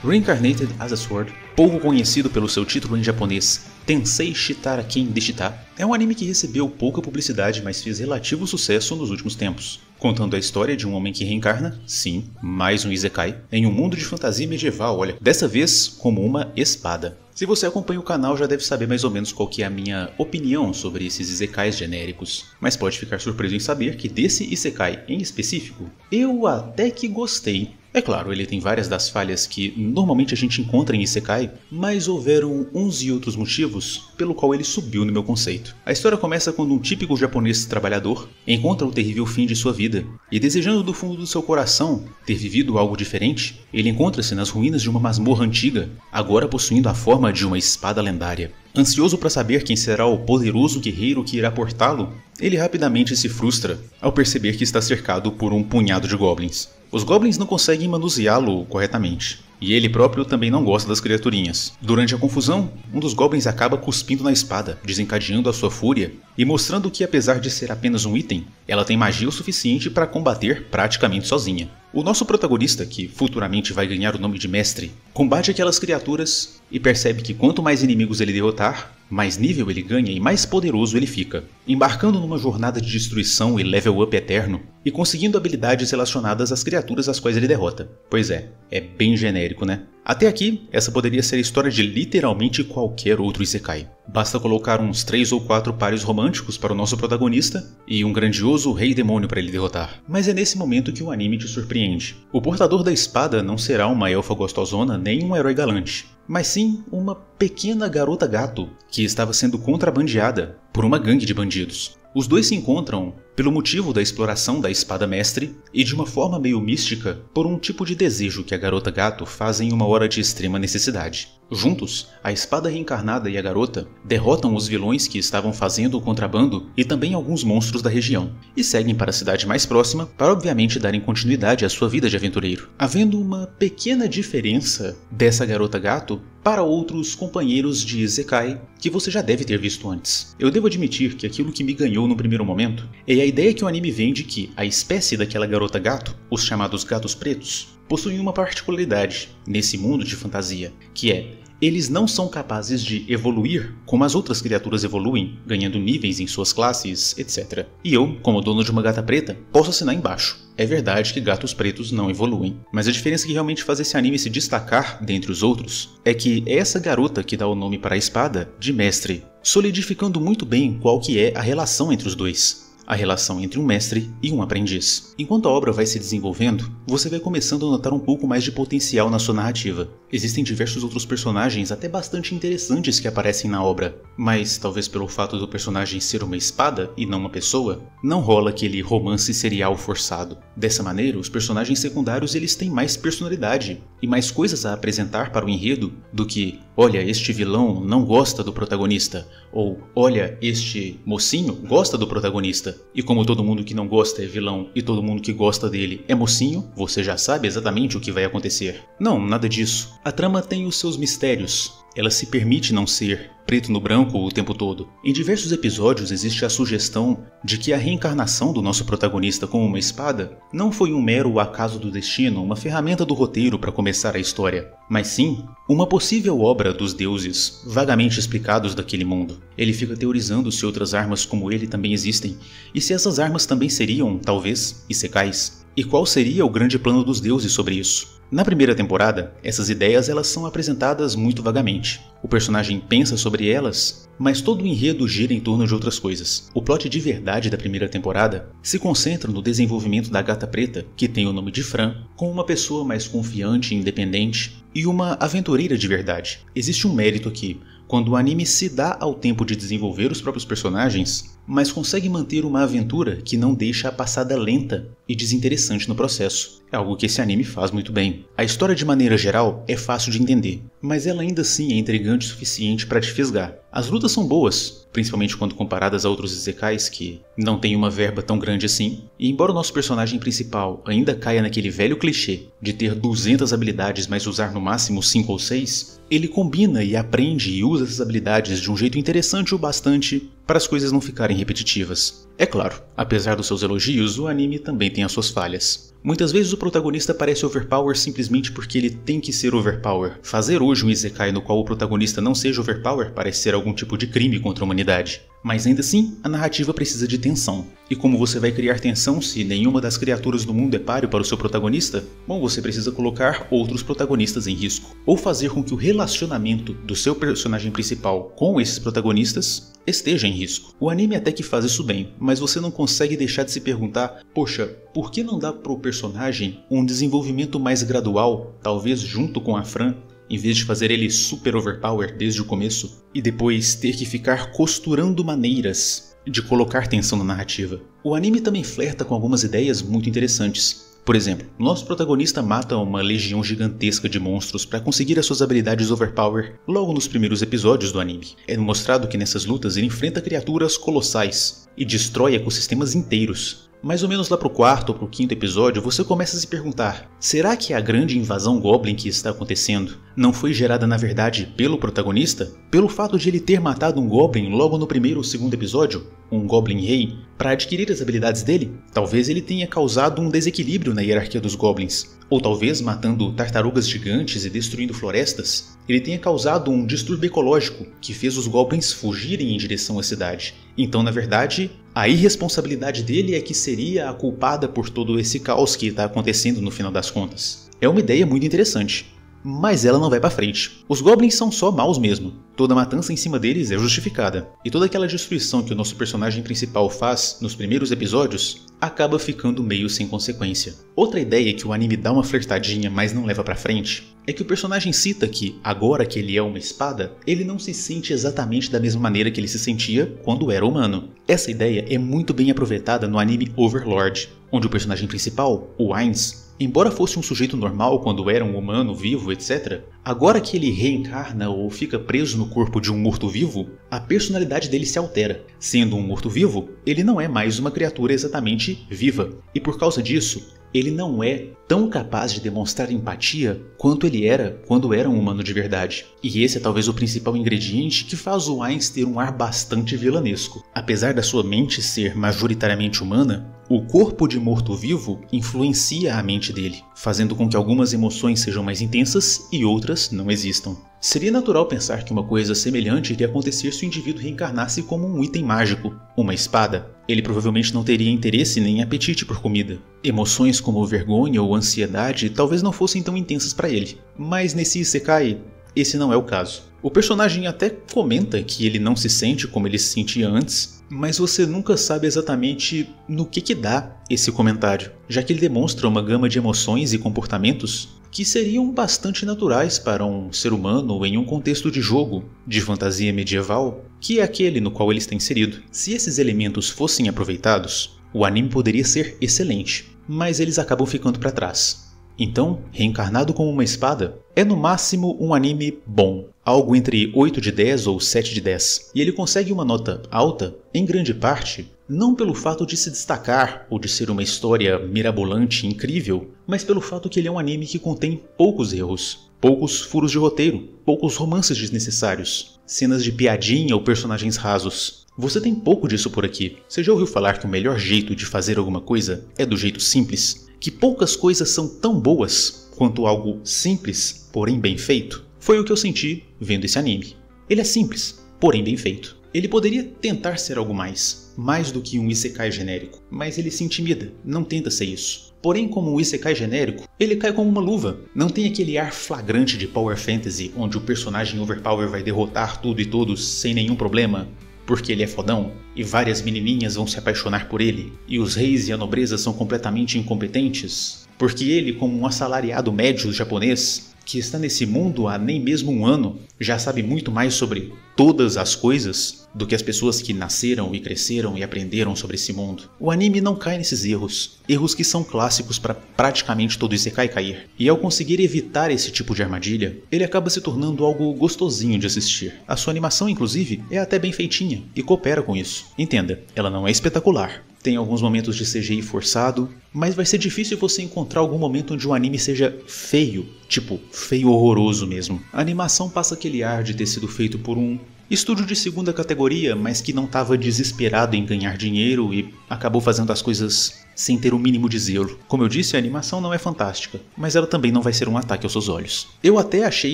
Reincarnated as a Sword, pouco conhecido pelo seu título em japonês Tensei Shitara Ken Deshita, é um anime que recebeu pouca publicidade, mas fez relativo sucesso nos últimos tempos, contando a história de um homem que reencarna, sim, mais um Isekai, em um mundo de fantasia medieval, olha, dessa vez como uma espada. Se você acompanha o canal já deve saber mais ou menos qual que é a minha opinião sobre esses Isekais genéricos, mas pode ficar surpreso em saber que desse Isekai em específico, eu até que gostei. É claro, ele tem várias das falhas que normalmente a gente encontra em Isekai, mas houveram uns e outros motivos pelo qual ele subiu no meu conceito. A história começa quando um típico japonês trabalhador encontra o terrível fim de sua vida, e desejando do fundo do seu coração ter vivido algo diferente, ele encontra-se nas ruínas de uma masmorra antiga, agora possuindo a forma de uma espada lendária. Ansioso para saber quem será o poderoso guerreiro que irá portá-lo, ele rapidamente se frustra ao perceber que está cercado por um punhado de goblins. Os goblins não conseguem manuseá-lo corretamente, e ele próprio também não gosta das criaturinhas. Durante a confusão, um dos goblins acaba cuspindo na espada, desencadeando a sua fúria e mostrando que, apesar de ser apenas um item, ela tem magia o suficiente para combater praticamente sozinha. O nosso protagonista, que futuramente vai ganhar o nome de Mestre, combate aquelas criaturas e percebe que quanto mais inimigos ele derrotar, mais nível ele ganha e mais poderoso ele fica, embarcando numa jornada de destruição e level up eterno, e conseguindo habilidades relacionadas às criaturas às quais ele derrota. Pois é bem genérico, né? Até aqui, essa poderia ser a história de literalmente qualquer outro Isekai. Basta colocar uns 3 ou 4 pares românticos para o nosso protagonista e um grandioso rei demônio para ele derrotar. Mas é nesse momento que o anime te surpreende. O portador da espada não será uma elfa gostosona nem um herói galante, mas sim uma pequena garota gato que estava sendo contrabandeada por uma gangue de bandidos. Os dois se encontram pelo motivo da exploração da espada mestre e de uma forma meio mística por um tipo de desejo que a garota gato faz em uma hora de extrema necessidade. Juntos, a espada reencarnada e a garota derrotam os vilões que estavam fazendo o contrabando e também alguns monstros da região, e seguem para a cidade mais próxima para obviamente darem continuidade à sua vida de aventureiro, havendo uma pequena diferença dessa garota gato para outros companheiros de Isekai que você já deve ter visto antes. Eu devo admitir que aquilo que me ganhou no primeiro momento é a ideia que o anime vende que a espécie daquela garota gato, os chamados gatos pretos, possuem uma particularidade nesse mundo de fantasia, que é: eles não são capazes de evoluir como as outras criaturas evoluem, ganhando níveis em suas classes, etc. E eu, como dono de uma gata preta, posso assinar embaixo. É verdade que gatos pretos não evoluem, mas a diferença que realmente faz esse anime se destacar dentre os outros é que é essa garota que dá o nome para a espada de Mestre, solidificando muito bem qual que é a relação entre os dois. A relação entre um mestre e um aprendiz. Enquanto a obra vai se desenvolvendo, você vai começando a notar um pouco mais de potencial na sua narrativa. Existem diversos outros personagens até bastante interessantes que aparecem na obra, mas talvez pelo fato do personagem ser uma espada e não uma pessoa, não rola aquele romance serial forçado. Dessa maneira, os personagens secundários eles têm mais personalidade e mais coisas a apresentar para o enredo do que: olha, este vilão não gosta do protagonista, ou olha, este mocinho gosta do protagonista. E como todo mundo que não gosta é vilão e todo mundo que gosta dele é mocinho, você já sabe exatamente o que vai acontecer. Não, nada disso. A trama tem os seus mistérios. Ela se permite não ser preto no branco o tempo todo. Em diversos episódios existe a sugestão de que a reencarnação do nosso protagonista com uma espada não foi um mero acaso do destino, uma ferramenta do roteiro para começar a história, mas sim uma possível obra dos deuses vagamente explicados daquele mundo. Ele fica teorizando se outras armas como ele também existem, e se essas armas também seriam, talvez, isekais. E qual seria o grande plano dos deuses sobre isso? Na primeira temporada, essas ideias elas são apresentadas muito vagamente. O personagem pensa sobre elas, mas todo o enredo gira em torno de outras coisas. O plot de verdade da primeira temporada se concentra no desenvolvimento da gata preta, que tem o nome de Fran, como uma pessoa mais confiante e independente, e uma aventureira de verdade. Existe um mérito aqui, quando o anime se dá ao tempo de desenvolver os próprios personagens, mas consegue manter uma aventura que não deixa a passada lenta e desinteressante no processo. É algo que esse anime faz muito bem. A história de maneira geral é fácil de entender, mas ela ainda assim é intrigante o suficiente para te fisgar. As lutas são boas, principalmente quando comparadas a outros isekais que não têm uma verba tão grande assim, e embora o nosso personagem principal ainda caia naquele velho clichê de ter 200 habilidades mas usar no máximo 5 ou 6, ele combina e aprende e usa essas habilidades de um jeito interessante o bastante para as coisas não ficarem repetitivas. É claro, apesar dos seus elogios, o anime também tem as suas falhas. Muitas vezes o protagonista parece overpower simplesmente porque ele tem que ser overpower. Fazer hoje um isekai no qual o protagonista não seja overpower parece ser algum tipo de crime contra a humanidade. Mas ainda assim, a narrativa precisa de tensão. E como você vai criar tensão se nenhuma das criaturas do mundo é páreo para o seu protagonista? Bom, você precisa colocar outros protagonistas em risco. Ou fazer com que o relacionamento do seu personagem principal com esses protagonistas esteja em risco. O anime até que faz isso bem, mas você não consegue deixar de se perguntar, poxa, por que não dá pro personagem um desenvolvimento mais gradual, talvez junto com a Fran, em vez de fazer ele super overpower desde o começo, e depois ter que ficar costurando maneiras de colocar tensão na narrativa. O anime também flerta com algumas ideias muito interessantes. Por exemplo, nosso protagonista mata uma legião gigantesca de monstros para conseguir as suas habilidades overpower logo nos primeiros episódios do anime. É mostrado que nessas lutas ele enfrenta criaturas colossais e destrói ecossistemas inteiros. Mais ou menos lá pro quarto ou pro quinto episódio, você começa a se perguntar, será que a grande invasão Goblin que está acontecendo não foi gerada na verdade pelo protagonista? Pelo fato de ele ter matado um Goblin logo no primeiro ou segundo episódio, um Goblin Rei, para adquirir as habilidades dele? Talvez ele tenha causado um desequilíbrio na hierarquia dos Goblins. Ou talvez, matando tartarugas gigantes e destruindo florestas, ele tenha causado um distúrbio ecológico que fez os Goblins fugirem em direção à cidade. Então, na verdade, a irresponsabilidade dele é que seria a culpada por todo esse caos que está acontecendo no final das contas. É uma ideia muito interessante, mas ela não vai pra frente. Os Goblins são só maus mesmo. Toda matança em cima deles é justificada. E toda aquela destruição que o nosso personagem principal faz nos primeiros episódios acaba ficando meio sem consequência. Outra ideia que o anime dá uma flertadinha, mas não leva pra frente, é que o personagem cita que, agora que ele é uma espada, ele não se sente exatamente da mesma maneira que ele se sentia quando era humano. Essa ideia é muito bem aproveitada no anime Overlord, onde o personagem principal, o Ainz, embora fosse um sujeito normal quando era um humano vivo, etc., agora que ele reencarna ou fica preso no corpo de um morto-vivo, a personalidade dele se altera. Sendo um morto-vivo, ele não é mais uma criatura exatamente viva. E por causa disso, ele não é tão capaz de demonstrar empatia quanto ele era quando era um humano de verdade. E esse é talvez o principal ingrediente que faz o Ainz ter um ar bastante vilanesco. Apesar da sua mente ser majoritariamente humana, o corpo de morto-vivo influencia a mente dele, fazendo com que algumas emoções sejam mais intensas e outras não existam. Seria natural pensar que uma coisa semelhante iria acontecer se o indivíduo reencarnasse como um item mágico, uma espada. Ele provavelmente não teria interesse nem apetite por comida. Emoções como vergonha ou ansiedade talvez não fossem tão intensas para ele. Mas nesse isekai, esse não é o caso. O personagem até comenta que ele não se sente como ele se sentia antes, mas você nunca sabe exatamente no que dá esse comentário, já que ele demonstra uma gama de emoções e comportamentos que seriam bastante naturais para um ser humano em um contexto de jogo, de fantasia medieval, que é aquele no qual ele está inserido. Se esses elementos fossem aproveitados, o anime poderia ser excelente, mas eles acabam ficando para trás. Então, Reencarnado como uma Espada é no máximo um anime bom, algo entre 8 de 10 ou 7 de 10. E ele consegue uma nota alta, em grande parte, não pelo fato de se destacar ou de ser uma história mirabolante e incrível, mas pelo fato que ele é um anime que contém poucos erros, poucos furos de roteiro, poucos romances desnecessários, cenas de piadinha ou personagens rasos. Você tem pouco disso por aqui. Você já ouviu falar que o melhor jeito de fazer alguma coisa é do jeito simples? Que poucas coisas são tão boas quanto algo simples, porém bem feito? Foi o que eu senti vendo esse anime. Ele é simples, porém bem feito. Ele poderia tentar ser algo mais do que um isekai genérico, mas ele se intimida, não tenta ser isso. Porém, como um isekai genérico, ele cai como uma luva. Não tem aquele ar flagrante de Power Fantasy, onde o personagem overpower vai derrotar tudo e todos sem nenhum problema, porque ele é fodão, e várias menininhas vão se apaixonar por ele, e os reis e a nobreza são completamente incompetentes, porque ele, como um assalariado médio japonês, que está nesse mundo há nem mesmo um ano, já sabe muito mais sobre todas as coisas do que as pessoas que nasceram e cresceram e aprenderam sobre esse mundo. O anime não cai nesses erros que são clássicos para praticamente todo isekai cair. E ao conseguir evitar esse tipo de armadilha, ele acaba se tornando algo gostosinho de assistir. A sua animação, inclusive, é até bem feitinha e coopera com isso. Entenda, ela não é espetacular. Tem alguns momentos de CGI forçado, mas vai ser difícil você encontrar algum momento onde o anime seja feio, tipo, feio horroroso mesmo. A animação passa aquele ar de ter sido feito por um Estúdio de segunda categoria, mas que não estava desesperado em ganhar dinheiro e acabou fazendo as coisas sem ter o mínimo de zelo. Como eu disse, a animação não é fantástica, mas ela também não vai ser um ataque aos seus olhos. Eu até achei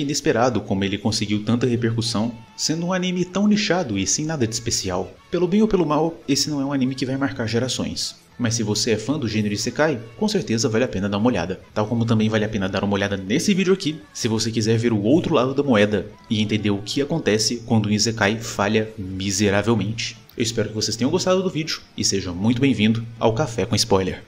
inesperado como ele conseguiu tanta repercussão, sendo um anime tão nichado e sem nada de especial. Pelo bem ou pelo mal, esse não é um anime que vai marcar gerações. Mas se você é fã do gênero Isekai, com certeza vale a pena dar uma olhada. Tal como também vale a pena dar uma olhada nesse vídeo aqui, se você quiser ver o outro lado da moeda e entender o que acontece quando um Isekai falha miseravelmente. Eu espero que vocês tenham gostado do vídeo e seja muito bem-vindo ao Café com Spoiler.